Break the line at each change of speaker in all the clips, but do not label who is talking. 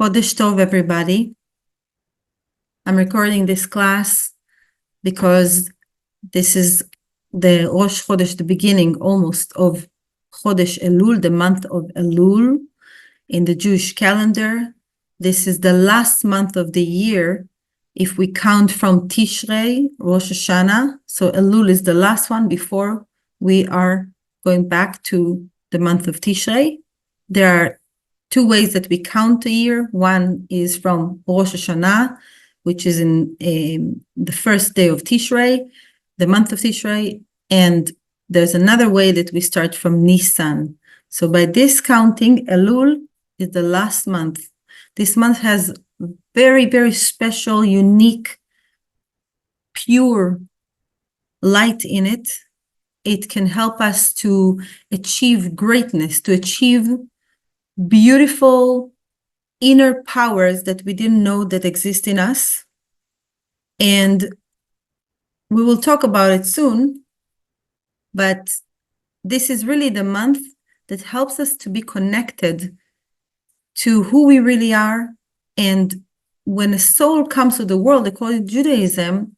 Chodesh Tov, everybody. I'm recording this class because this is the Rosh Chodesh, the beginning almost of Chodesh Elul, the month of Elul in the Jewish calendar. This is the last month of the year if we count from Tishrei, Rosh Hashanah. So Elul is the last one before we are going back to the month of Tishrei. There are two ways that we count a year. One is from Rosh Hashanah, which is in the first day of Tishrei, the month of Tishrei, and there's another way that we start from Nisan. So by this counting, Elul is the last month. This month has very, very special, unique, pure light in it. It can help us to achieve greatness, to achieve beautiful inner powers that we didn't know that exist in us. And we will talk about it soon, but this is really the month that helps us to be connected to who we really are. And when a soul comes to the world, according to Judaism,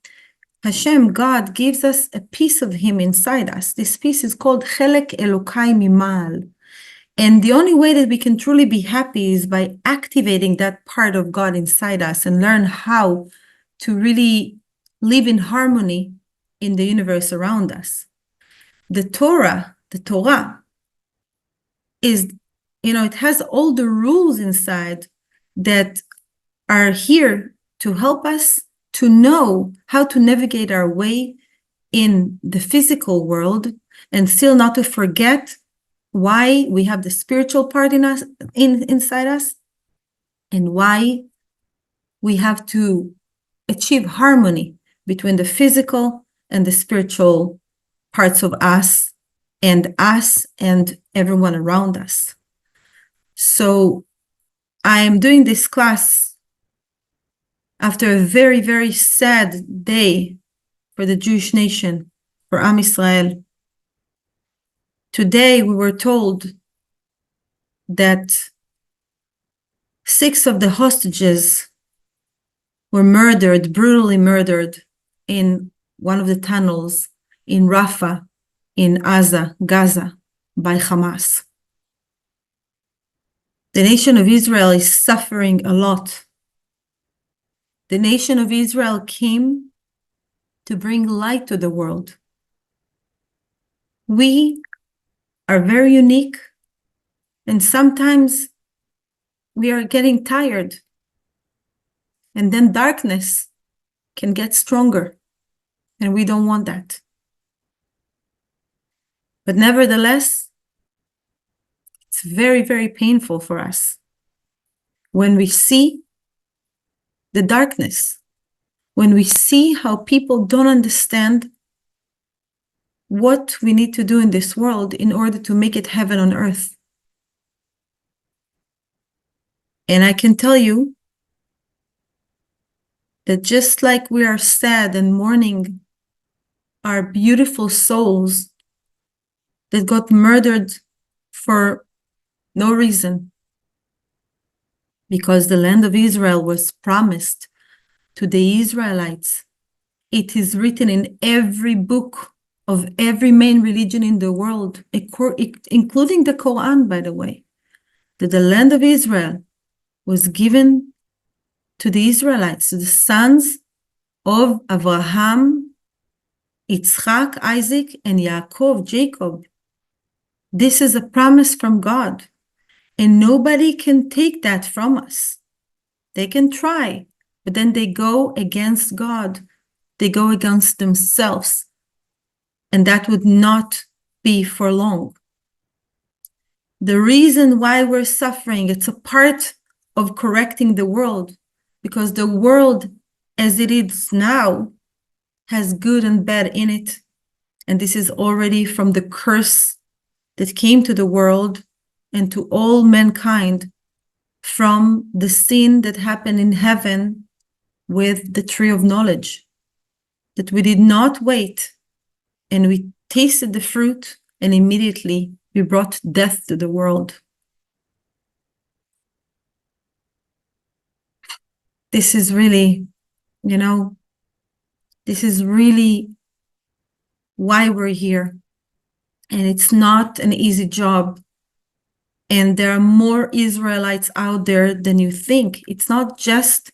Hashem, God, gives us a piece of Him inside us. This piece is called Chelek Elokai Mimal. And the only way that we can truly be happy is by activating that part of God inside us and learn how to really live in harmony in the universe around us. The Torah is, it has all the rules inside that are here to help us to know how to navigate our way in the physical world and still not to forget why we have the spiritual part in us, inside us, and why we have to achieve harmony between the physical and the spiritual parts of us and everyone around us. So I am doing this class after a very, very sad day for the Jewish nation, for Am Yisrael. Today, we were told that 6 of the hostages were murdered, brutally murdered, in one of the tunnels in Rafah, in Gaza, by Hamas. The nation of Israel is suffering a lot. The nation of Israel came to bring light to the world. We are very unique, and sometimes we are getting tired, and then darkness can get stronger, and we don't want that. But nevertheless, it's very, very painful for us when we see the darkness, when we see how people don't understand what we need to do in this world in order to make it heaven on earth. And I can tell you that just like we are sad and mourning our beautiful souls that got murdered for no reason, because the land of Israel was promised to the Israelites. It is written in every book of every main religion in the world, including the Quran, by the way, that the land of Israel was given to the Israelites, to the sons of Abraham, Yitzchak, Isaac, and Yaakov, Jacob. This is a promise from God, and nobody can take that from us. They can try, but then they go against God. They go against themselves. And that would not be for long. The reason why we're suffering, it's a part of correcting the world, because the world as it is now has good and bad in it. And this is already from the curse that came to the world and to all mankind from the sin that happened in heaven with the tree of knowledge, that we did not wait. And we tasted the fruit, and immediately we brought death to the world. this is really, this is really why we're here. And it's not an easy job. And there are more Israelites out there than you think. It's not just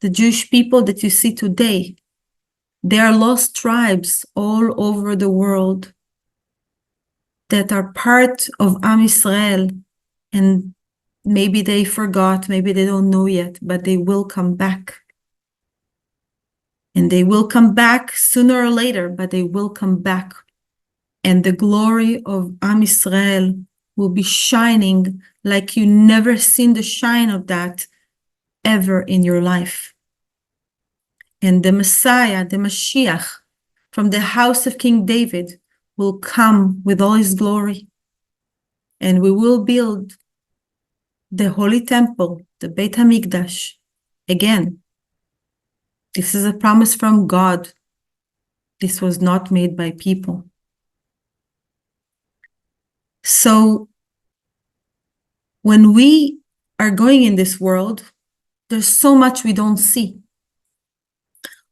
the Jewish people that you see today. There are lost tribes all over the world that are part of Am Yisrael, and maybe they forgot, maybe they don't know yet, but they will come back. And they will come back sooner or later, but they will come back. And the glory of Am Yisrael will be shining like you never seen the shine of that ever in your life. And the Messiah, the Mashiach, from the house of King David will come with all his glory. And we will build the Holy Temple, the Beit HaMikdash, again. This is a promise from God. This was not made by people. So when we are going in this world, there's so much we don't see.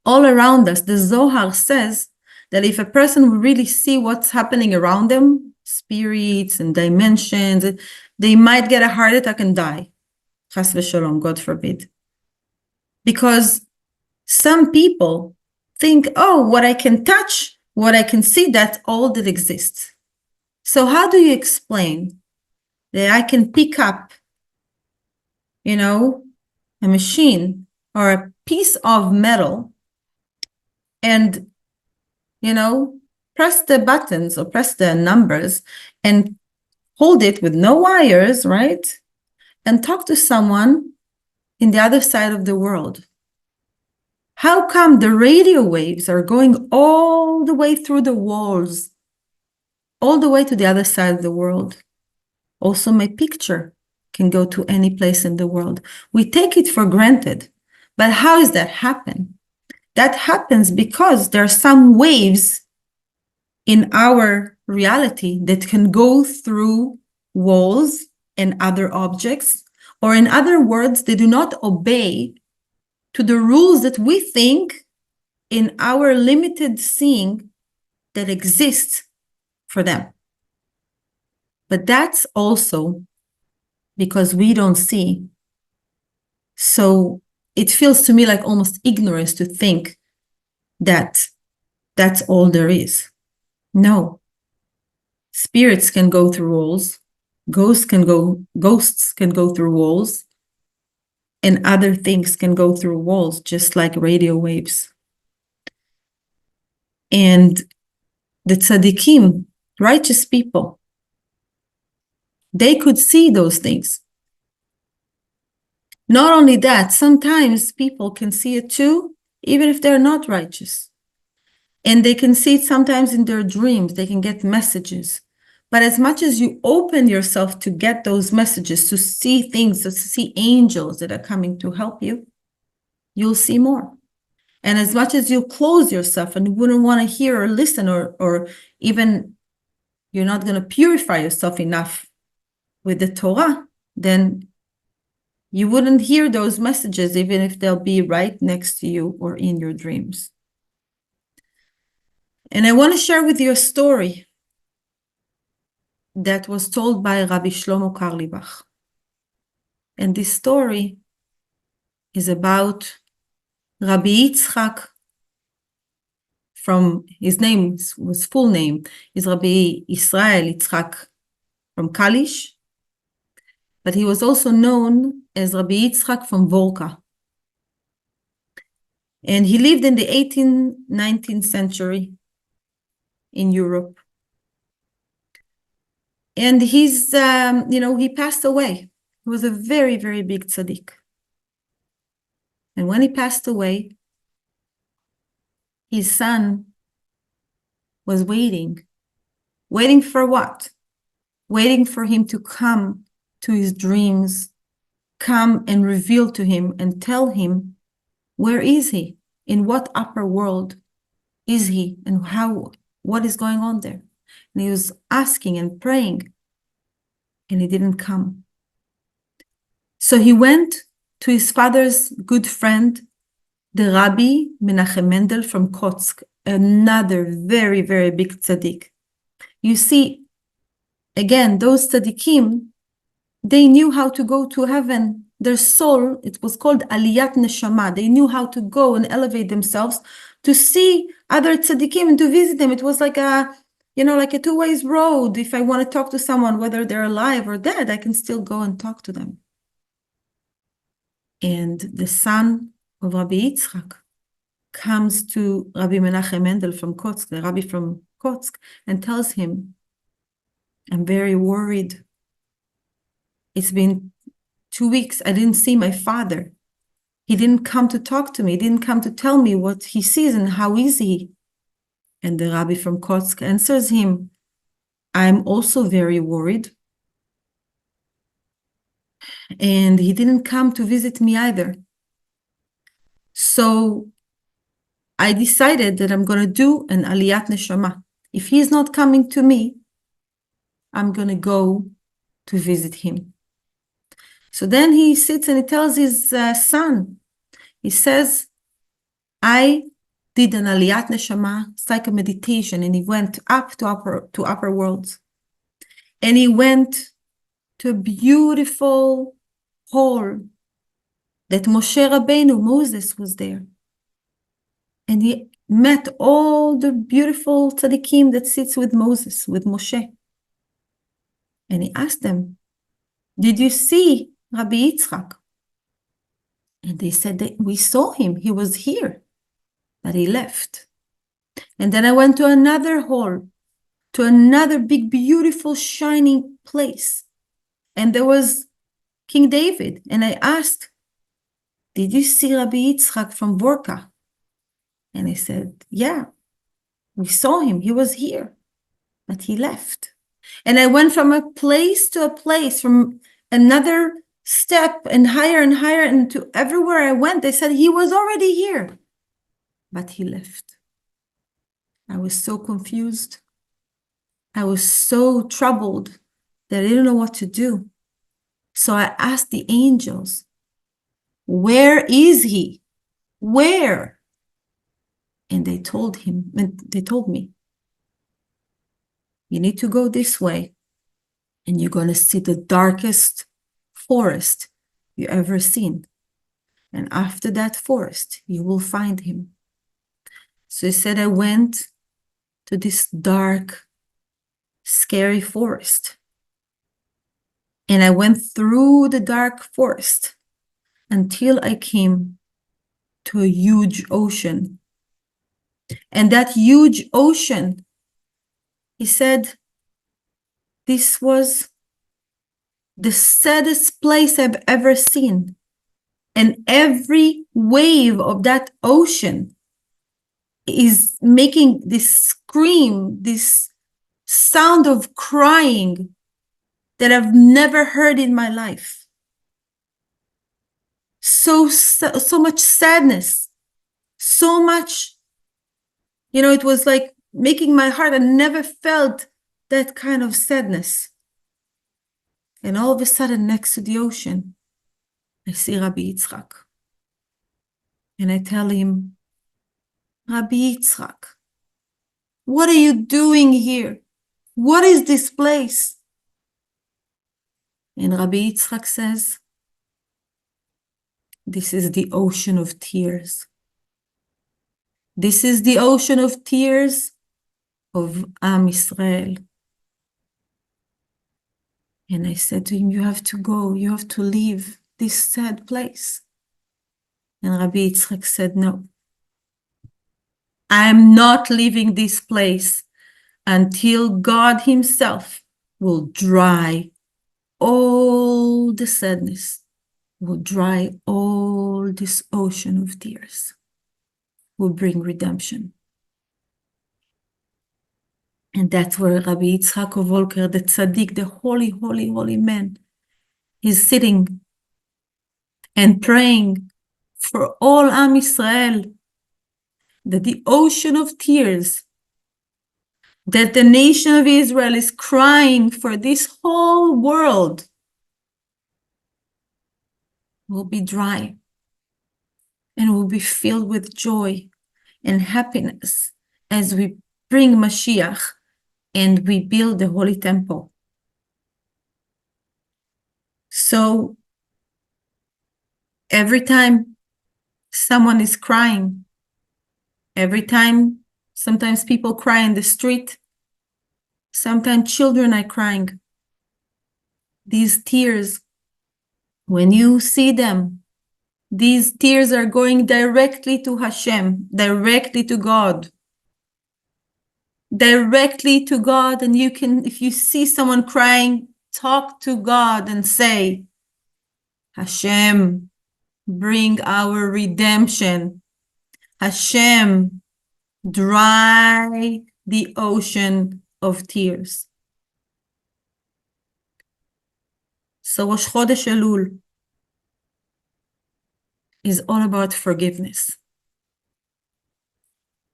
All around us, the Zohar says that if a person will really see what's happening around them, spirits and dimensions, they might get a heart attack and die. Chas v'shalom, God forbid. Because some people think, oh, what I can touch, what I can see, that's all that exists. So how do you explain that I can pick up, a machine or a piece of metal and, press the buttons or press the numbers and hold it with no wires, right? And talk to someone in the other side of the world? How come the radio waves are going all the way through the walls, all the way to the other side of the world? Also, my picture can go to any place in the world. We take it for granted. But how does that happen? That happens because there are some waves in our reality that can go through walls and other objects, or in other words, they do not obey to the rules that we think in our limited seeing that exists for them. But that's also because we don't see. So it feels to me like almost ignorance to think that that's all there is. No. Spirits can go through walls. Ghosts can go through walls. And other things can go through walls, just like radio waves. And the tzaddikim, righteous people, they could see those things. Not only that, sometimes people can see it too, even if they're not righteous. And they can see it sometimes in their dreams. They can get messages. But as much as you open yourself to get those messages, to see things, to see angels that are coming to help you, you'll see more. And as much as you close yourself and you wouldn't want to hear or listen, or even you're not going to purify yourself enough with the Torah, then you wouldn't hear those messages, even if they'll be right next to you or in your dreams. And I want to share with you a story that was told by Rabbi Shlomo Karlibach. And this story is about Rabbi Yitzchak, from his name, his full name is Rabbi Israel Yitzchak from Kalish, but he was also known as Rabbi Yitzchak from Vorka. And he lived in the 18th, 19th century in Europe. And he's, he passed away. He was a very, very big tzaddik. And when he passed away, his son was waiting. Waiting for what? Waiting for him to come to his dreams, come and reveal to him and tell him, where is he? In what upper world is he? And what is going on there? And he was asking and praying, and he didn't come. So he went to his father's good friend, the Rabbi Menachem Mendel from Kotsk, another very, very big tzaddik. You see, again, those tzaddikim, they knew how to go to heaven. Their soul, it was called Aliyat Neshama. They knew how to go and elevate themselves to see other tzaddikim and to visit them. It was like a, like a two-way road. If I want to talk to someone, whether they're alive or dead, I can still go and talk to them. And the son of Rabbi Yitzchak comes to Rabbi Menachem Mendel from Kotsk, the Rabbi from Kotsk, and tells him, I'm very worried. It's been 2 weeks. I didn't see my father. He didn't come to talk to me. He didn't come to tell me what he sees and how is he. And the Rabbi from Kotsk answers him, I'm also very worried. And he didn't come to visit me either. So I decided that I'm going to do an Aliyat Neshama. If he's not coming to me, I'm going to go to visit him. So then he sits and he tells his son, he says, I did an Aliyat Neshama, it's like a meditation, and he went up to upper worlds. And he went to a beautiful hall that Moshe Rabbeinu, Moses, was there. And he met all the beautiful tzaddikim that sits with Moses, with Moshe. And he asked them, did you see Rabbi Yitzchak? And they said that we saw him, he was here, but he left. And then I went to another hall, to another big, beautiful, shining place. And there was King David. And I asked, did you see Rabbi Yitzchak from Vorka? And he said, yeah, we saw him. He was here, but he left. And I went from a place to a place, from another step and higher, and to everywhere I went, they said he was already here, but he left. I was so confused. I was so troubled that I didn't know what to do. So I asked the angels, where is he? Where? And they told me, you need to go this way, and you're going to see the darkest forest you ever seen. And after that forest, you will find him. So he said, I went to this dark, scary forest. And I went through the dark forest until I came to a huge ocean. And that huge ocean, he said, this was the saddest place I've ever seen. And every wave of that ocean is making this scream, this sound of crying that I've never heard in my life. So much sadness, so much, it was like making my heart, I never felt that kind of sadness. And all of a sudden, next to the ocean, I see Rabbi Yitzchak. And I tell him, Rabbi Yitzchak, what are you doing here? What is this place? And Rabbi Yitzchak says, this is the ocean of tears. This is the ocean of tears of Am Israel. And I said to him, you have to go, you have to leave this sad place. And Rabbi Yitzchak said, no, I am not leaving this place until God himself will dry all the sadness, will dry all this ocean of tears, will bring redemption. And that's where Rabbi Yitzchak of Volker, the tzaddik, the holy, holy, holy man, is sitting and praying for all Am Israel, that the ocean of tears, that the nation of Israel is crying for this whole world, will be dry and will be filled with joy and happiness as we bring Mashiach and we build the Holy Temple. So every time someone is crying, every time sometimes people cry in the street, sometimes children are crying. These tears, when you see them, these tears are going directly to Hashem, directly to God. Directly to God. And you can, if you see someone crying, talk to God and say, Hashem, bring our redemption. Hashem, dry the ocean of tears. So Rosh Chodesh Elul is all about forgiveness.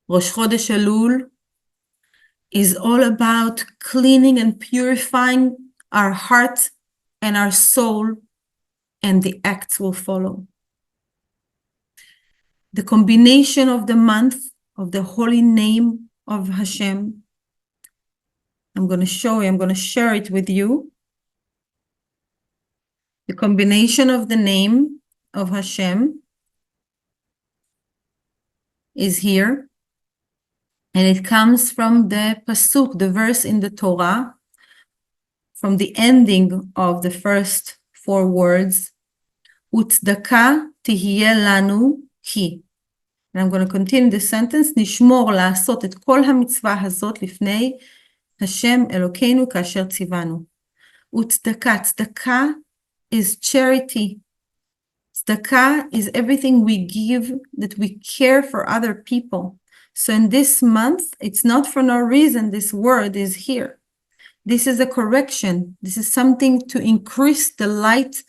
Rosh Chodesh Elul is all about cleaning and purifying our heart and our soul, and the acts will follow. The combination of the month of the holy name of Hashem, I'm going to share it with you. The combination of the name of Hashem is here, and it comes from the pasuk, the verse in the Torah, from the ending of the first 4 words, Utzdaka tihye lanu hi. And I'm going to continue the sentence, נשמור לעשות את כל המצווה הזאת לפני השם אלוקינו כאשר ציוונו. וצדקה, צדקה is charity. Tzedakah is everything we give, that we care for other people. So in this month, it's not for no reason this word is here. This is a correction. This is something to increase the light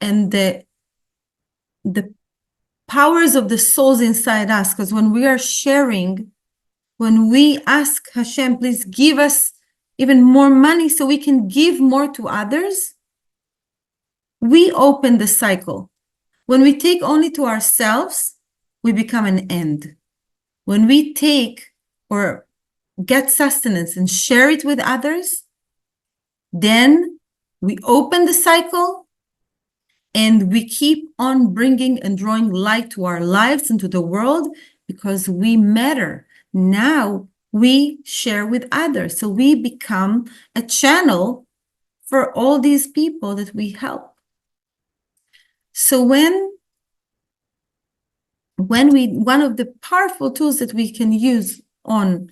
and the powers of the souls inside us. Because when we are sharing, when we ask Hashem, please give us even more money so we can give more to others, we open the cycle. When we take only to ourselves, we become an end. When we take or get sustenance and share it with others, then we open the cycle and we keep on bringing and drawing light to our lives and to the world because we matter. Now we share with others. So we become a channel for all these people that we help. So one of the powerful tools that we can use on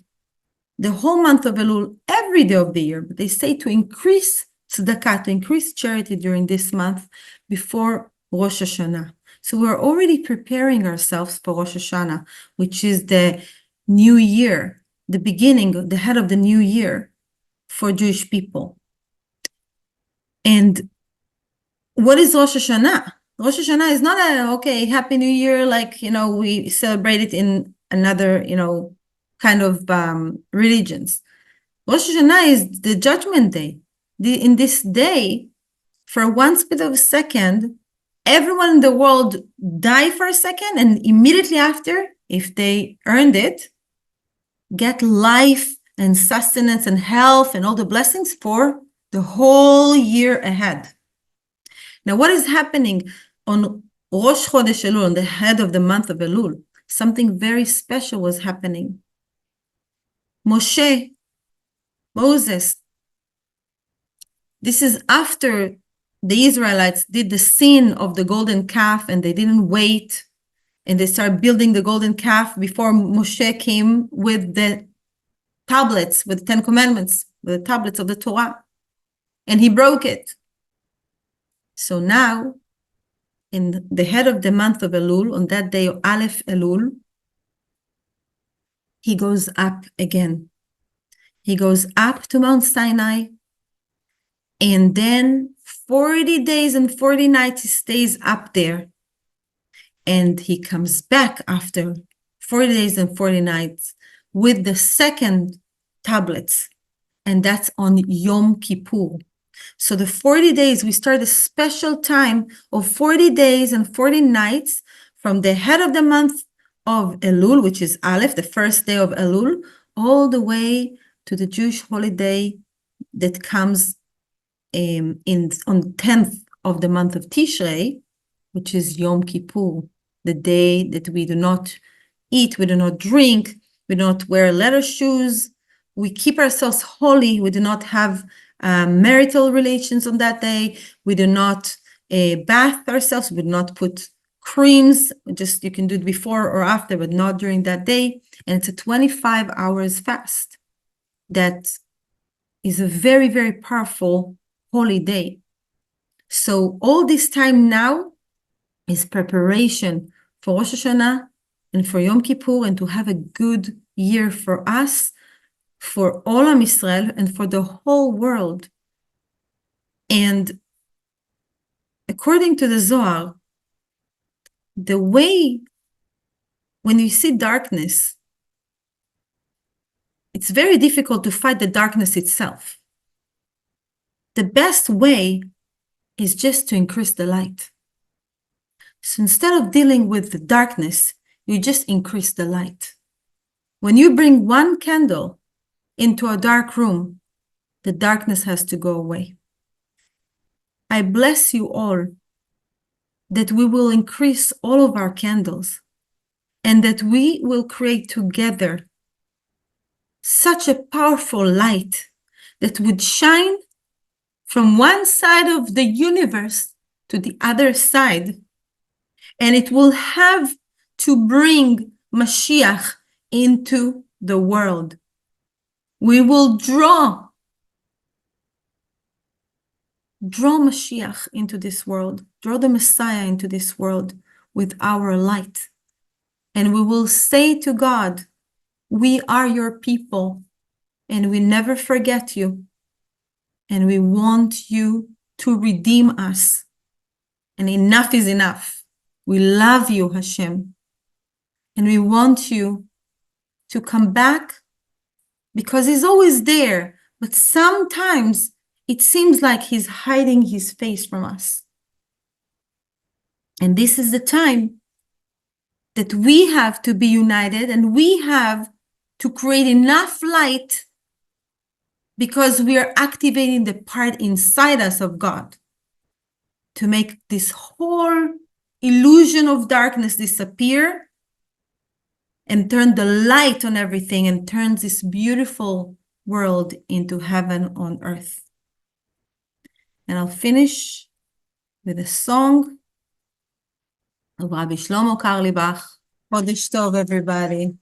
the whole month of Elul, every day of the year, but they say to increase tzedakah, to increase charity during this month before Rosh Hashanah. So we're already preparing ourselves for Rosh Hashanah, which is the new year, the beginning, the head of the new year for Jewish people. And what is Rosh Hashanah? Rosh Hashanah is not Happy New Year, like, we celebrate it in another, kind of religions. Rosh Hashanah is the judgment day. In this day, for one split of a second, everyone in the world die for a second, and immediately after, if they earned it, get life and sustenance and health and all the blessings for the whole year ahead. Now, what is happening on Rosh Chodesh Elul, on the head of the month of Elul? Something very special was happening. Moses, this is after the Israelites did the sin of the golden calf and they didn't wait and they started building the golden calf before Moshe came with the tablets, with the 10 Commandments, with the tablets of the Torah, and he broke it. So now, in the head of the month of Elul, on that day of Aleph Elul, he goes up again. He goes up to Mount Sinai, and then 40 days and 40 nights he stays up there. And he comes back after 40 days and 40 nights with the second tablets, and that's on Yom Kippur. So the 40 days, we start a special time of 40 days and 40 nights from the head of the month of Elul, which is Aleph, the first day of Elul, all the way to the Jewish holiday that comes on 10th of the month of Tishrei, which is Yom Kippur, the day that we do not eat, we do not drink, we do not wear leather shoes, we keep ourselves holy, we do not have marital relations on that day, we do not bath ourselves, we do not put creams, just you can do it before or after, but not during that day. And it's a 25 hours fast. That is a very, very powerful holy day. So all this time now is preparation for Rosh Hashanah and for Yom Kippur, and to have a good year for us, for all of Israel, and for the whole world. And according to the Zohar, the way when you see darkness, it's very difficult to fight the darkness itself. The best way is just to increase the light. So instead of dealing with the darkness, you just increase the light. When you bring one candle into a dark room, the darkness has to go away. I bless you all that we will increase all of our candles and that we will create together such a powerful light that would shine from one side of the universe to the other side, and it will have to bring Mashiach into the world. We will draw Mashiach into this world, draw the Messiah into this world with our light. And we will say to God, we are your people, and we never forget you. And we want you to redeem us. And enough is enough. We love you, Hashem. And we want you to come back, because he's always there. But sometimes it seems like he's hiding his face from us. And this is the time that we have to be united, and we have to create enough light, because we are activating the part inside us of God to make this whole illusion of darkness disappear and turn the light on everything, and turn this beautiful world into heaven on earth. And I'll finish with a song of Rabbi Shlomo Karlibach. Chodesh Tov, everybody.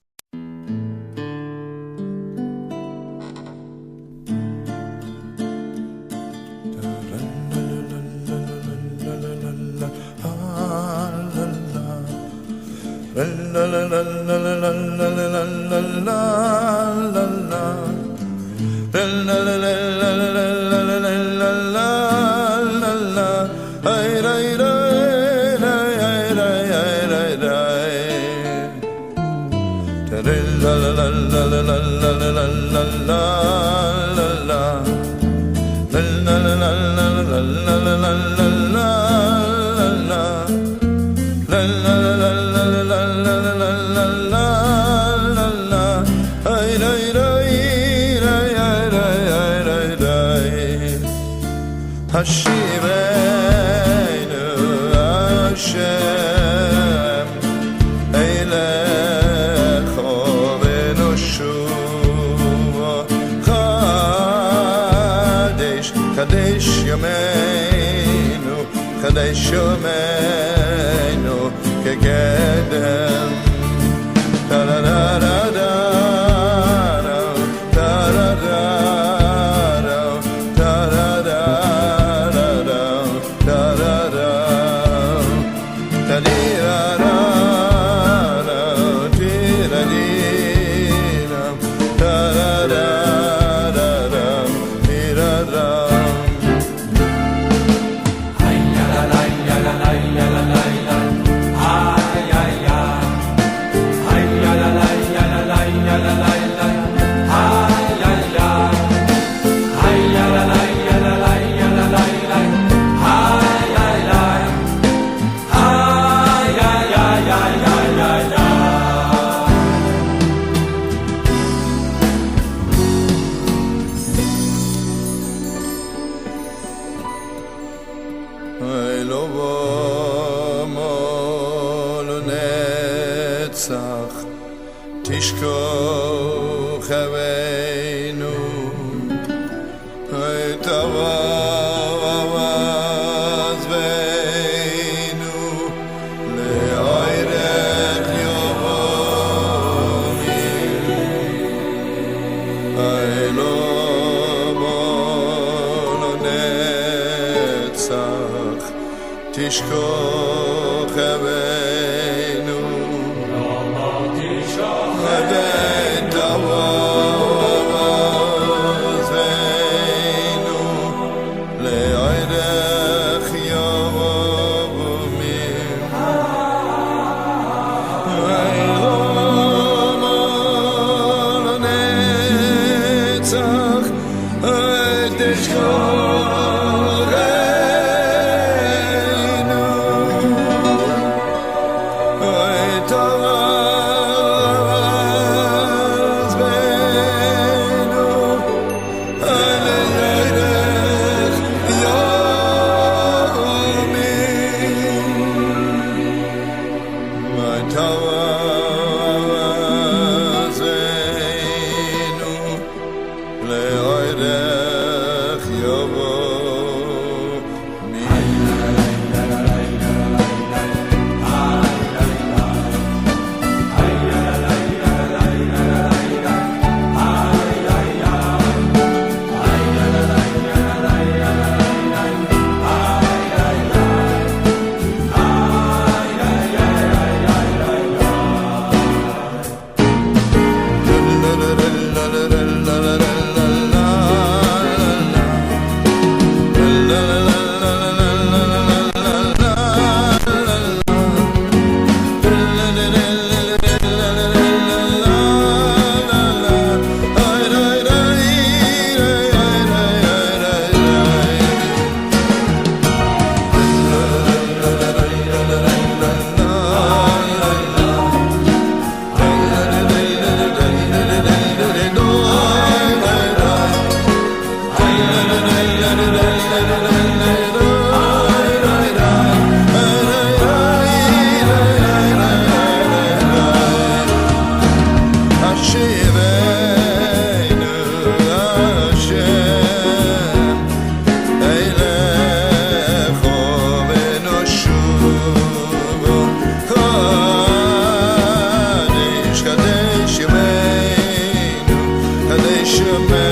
Hashivenu Hashem Eilecho v'noshuva Chadesh, Chadesh Yomeinu Chadesh Yomeinu Kegedem Ta-da-da-da-da
la la la la la
תשכח אבינו בית אבותינו לערך ימים אלום לנצח תשכח Should